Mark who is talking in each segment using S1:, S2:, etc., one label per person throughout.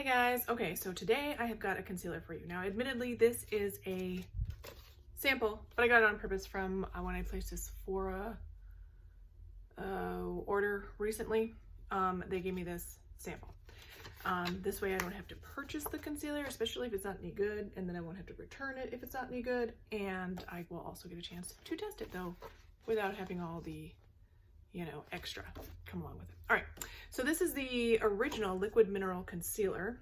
S1: Hey guys, okay, so today I have got a concealer for you. Now, admittedly, this is a sample, but I got it on purpose from when I placed this Sephora order recently. They gave me this sample. This way I don't have to purchase the concealer, especially if it's not any good, and then I won't have to return it if it's not any good, and I will also get a chance to test it though, without having all the extra come along with it. All right, so this is the original liquid mineral concealer.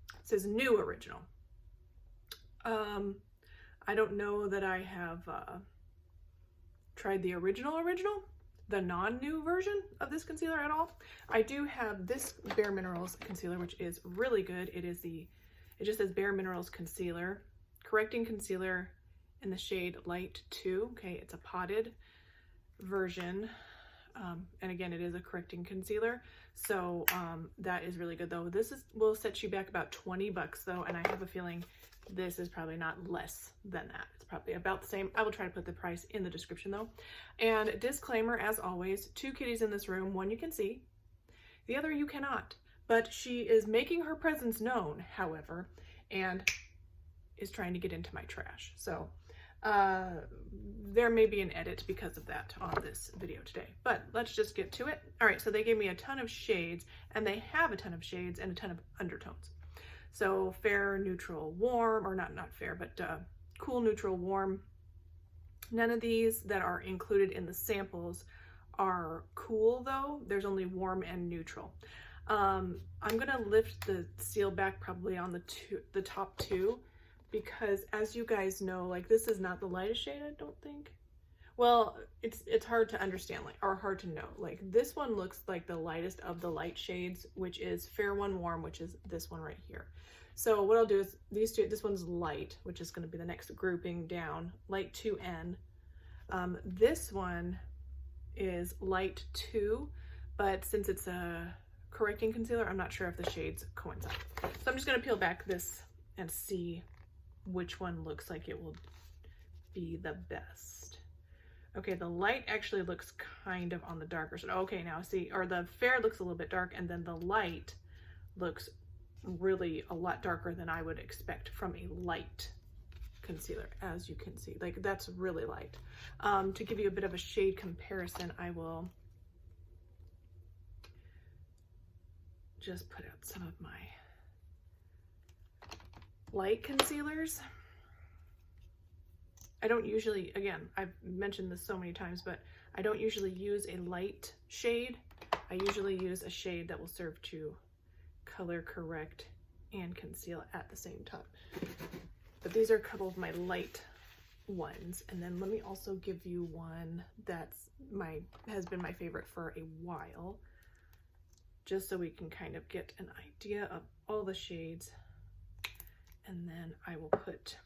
S1: It says new original. I don't know that I have tried the original, the non-new version of this concealer at all. I do have this Bare Minerals concealer, which is really good. It just says Bare Minerals concealer, correcting concealer in the shade Light 2. Okay, it's a potted version. And again, it is a correcting concealer. So that is really good though. This will set you back about 20 bucks though. And I have a feeling this is probably not less than that. It's probably about the same. I will try to put the price in the description though. And disclaimer, as always, 2 kitties in this room. One you can see, the other you cannot. But she is making her presence known, however, and is trying to get into my trash. So there may be an edit because of that on this video today, but let's just get to it. All right, so they gave me a ton of shades, and they have a ton of shades and a ton of undertones. So fair, neutral, warm, or not fair, but cool, neutral, warm. None of these that are included in the samples are cool though. There's only warm and neutral. I'm gonna lift the seal back probably on the top 2, because as you guys know, like, this is not the lightest shade, I don't think. Well, it's hard to understand, like, or hard to know. Like, this one looks like the lightest of the light shades, which is Fair One Warm, which is this one right here. So what I'll do is these two, this one's light, which is going to be the next grouping down, Light 2N. This one is Light 2, but since it's a correcting concealer, I'm not sure if the shades coincide. So I'm just going to peel back this and see which one looks like it will be the best. Okay, the light actually looks kind of on the darker side. Okay, now see, or the fair looks a little bit dark, and then the light looks really a lot darker than I would expect from a light concealer, as you can see. Like, that's really light. To give you a bit of a shade comparison, I will just put out some of my light concealers. I don't usually, again, I've mentioned this so many times, but I don't usually use a light shade. I usually use a shade that will serve to color correct and conceal at the same time. But these are a couple of my light ones. And then let me also give you one that's has been my favorite for a while, just so we can kind of get an idea of all the shades. And then I will put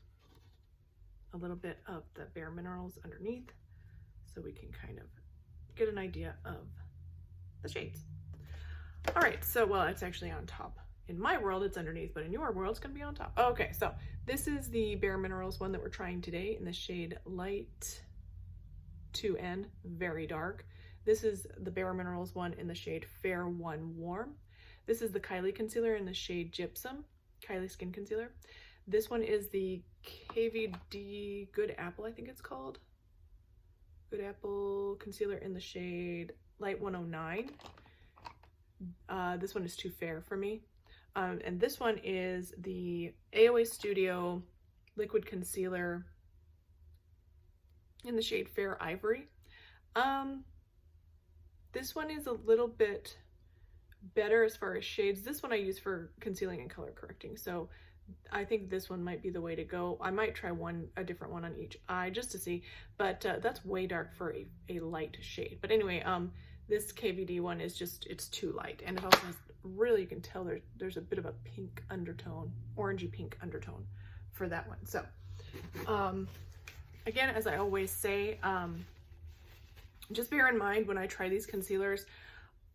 S1: a little bit of the Bare Minerals underneath so we can kind of get an idea of the shades. All right, so, well, it's actually on top. In my world, it's underneath, but in your world, it's gonna be on top. Okay, so this is the Bare Minerals one that we're trying today in the shade Light 2N, very dark. This is the Bare Minerals one in the shade Fair One Warm. This is the Kylie concealer in the shade Gypsum, Kylie Skin Concealer. This one is the KVD Good Apple, I think it's called. Good Apple concealer in the shade Light 109. This one is too fair for me. And this one is the AOA Studio Liquid Concealer in the shade Fair Ivory. This one is a little bit better as far as shades. This one I use for concealing and color correcting, so I think this one might be the way to go. I might try a different one on each eye just to see, but that's way dark for a light shade. But anyway, this KVD one is just, it's too light, and it also has, really, you can tell there's a bit of a pink undertone, orangey pink undertone for that one. So again, as I always say, just bear in mind when I try these concealers,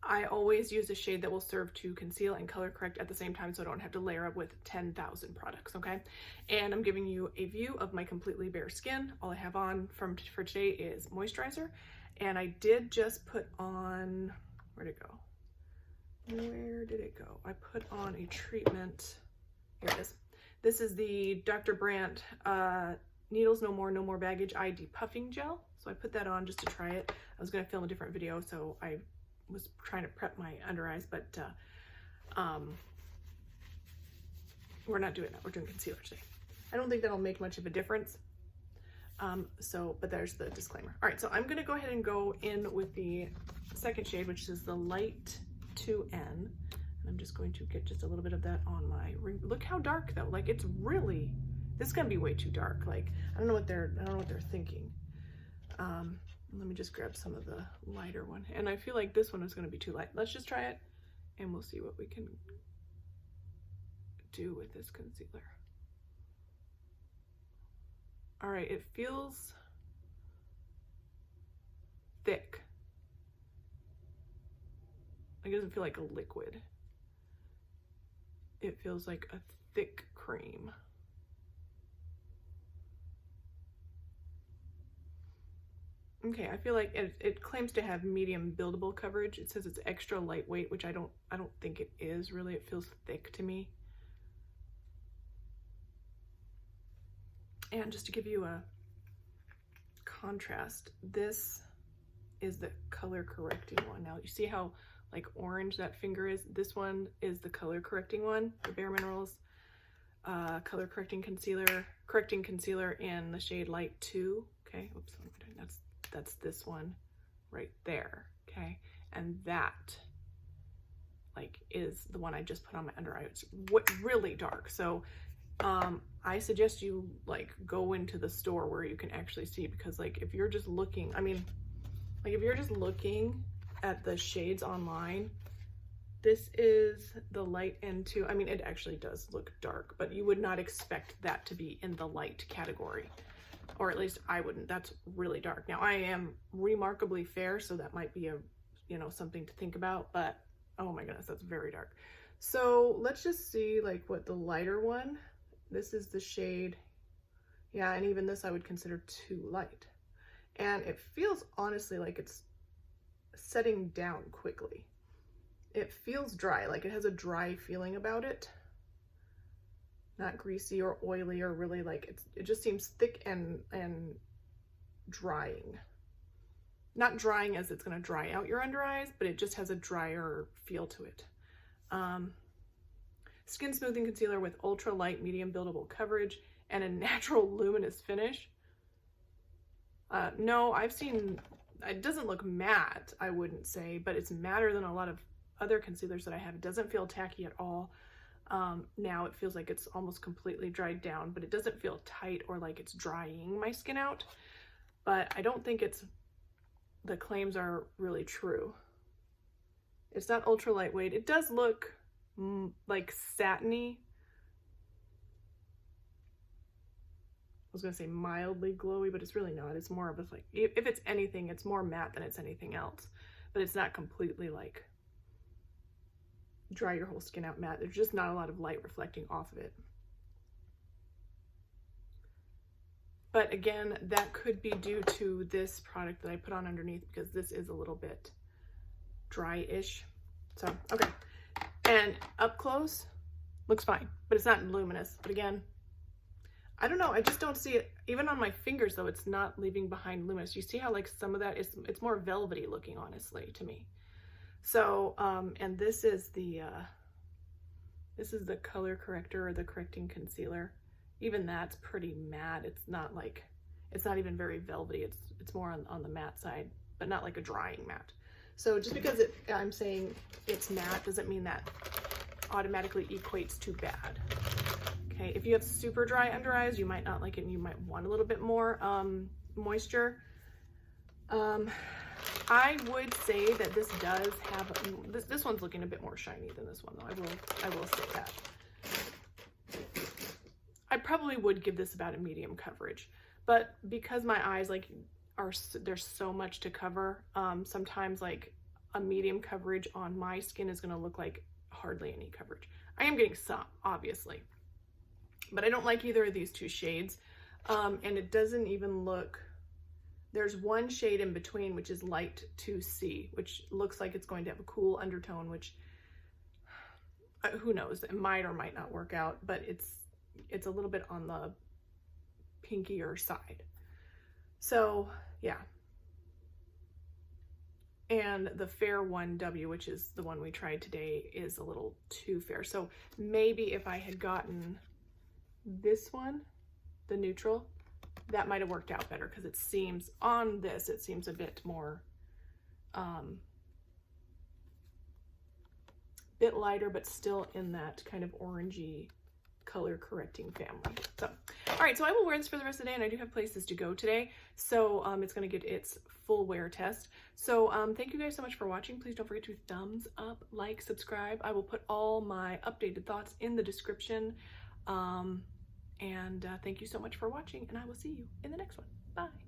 S1: I always use a shade that will serve to conceal and color correct at the same time, so I don't have to layer up with 10,000 products, okay? And I'm giving you a view of my completely bare skin. All I have on for today is moisturizer, and I did just put on, where'd it go? Where did it go? I put on a treatment. Here it is. This is the Dr. Brandt Needles No More, No More Baggage Eye Depuffing Gel. So I put that on just to try it. I was going to film a different video, so I was trying to prep my under eyes, but we're not doing that. We're doing concealer today. I don't think that'll make much of a difference. But there's the disclaimer. All right, so I'm going to go ahead and go in with the second shade, which is the Light 2N. And I'm just going to get just a little bit of that on my ring. Look how dark though. Like it's really, this is going to be way too dark. Like I don't know what they're thinking. Let me just grab some of the lighter one. And I feel like this one is going to be too light. Let's just try it and we'll see what we can do with this concealer. All right, it feels thick. It doesn't feel like a liquid. It feels like a thick cream. Okay, I feel like it claims to have medium buildable coverage. It says it's extra lightweight, which I don't think it is really. It feels thick to me. And just to give you a contrast, this is the color correcting one. Now you see how like orange that finger is? This one is the color correcting one, the Bare Minerals color correcting concealer in the shade Light 2. Okay, oops, what am I doing? That's this one right there. Okay, and that like is the one I just put on my under eye. It's really dark. So I suggest you like go into the store where you can actually see, because like if you're just looking, I mean, like if you're just looking at the shades online, this is the Light N2. I mean, it actually does look dark, but you would not expect that to be in the light category, or at least I wouldn't. That's really dark. Now I am remarkably fair, so that might be a, you know, something to think about, but oh my goodness, that's very dark. So let's just see like what the lighter one, this is the shade, yeah, and even this I would consider too light. And it feels honestly like it's setting down quickly. It feels dry, like it has a dry feeling about it. Not greasy or oily or really like, it just seems thick and drying. Not drying as it's gonna dry out your under eyes, but it just has a drier feel to it. Skin smoothing concealer with ultra light medium buildable coverage and a natural luminous finish. No, I've seen, it doesn't look matte, I wouldn't say, but it's matter than a lot of other concealers that I have. It doesn't feel tacky at all. Now it feels like it's almost completely dried down, but it doesn't feel tight or like it's drying my skin out. But I don't think the claims are really true. It's not ultra lightweight. It does look like satiny. I was gonna say mildly glowy, but it's really not. It's more of a like, if it's anything, it's more matte than it's anything else, but it's not completely like dry your whole skin out matte. There's just not a lot of light reflecting off of it. But again, that could be due to this product that I put on underneath, because this is a little bit dry-ish. So, okay. And up close, looks fine, but it's not luminous. But again, I don't know, I just don't see it. Even on my fingers though, it's not leaving behind luminous. You see how like some of that is, it's more velvety looking, honestly, to me. So, and this is the color corrector or the correcting concealer. Even that's pretty matte. It's not like, it's not even very velvety. It's more on the matte side, but not like a drying matte. So just because I'm saying it's matte doesn't mean that automatically equates to bad. Okay, if you have super dry under eyes, you might not like it and you might want a little bit more moisture. I would say that this does have, this one's looking a bit more shiny than this one though, I will say that. I probably would give this about a medium coverage, but because my eyes like there's so much to cover, sometimes like a medium coverage on my skin is gonna look like hardly any coverage. I am getting some, obviously, but I don't like either of these two shades. And it doesn't even look, there's one shade in between, which is Light 2C, which looks like it's going to have a cool undertone, which who knows, it might or might not work out, but it's a little bit on the pinkier side. So yeah. And the fair 1W, which is the one we tried today, is a little too fair. So maybe if I had gotten this one, the neutral, that might have worked out better, because it seems, on this, it seems a bit more, bit lighter, but still in that kind of orangey color correcting family. So, all right, so I will wear this for the rest of the day, and I do have places to go today. So it's gonna get its full wear test. So thank you guys so much for watching. Please don't forget to thumbs up, like, subscribe. I will put all my updated thoughts in the description. And thank you so much for watching, and I will see you in the next one. Bye.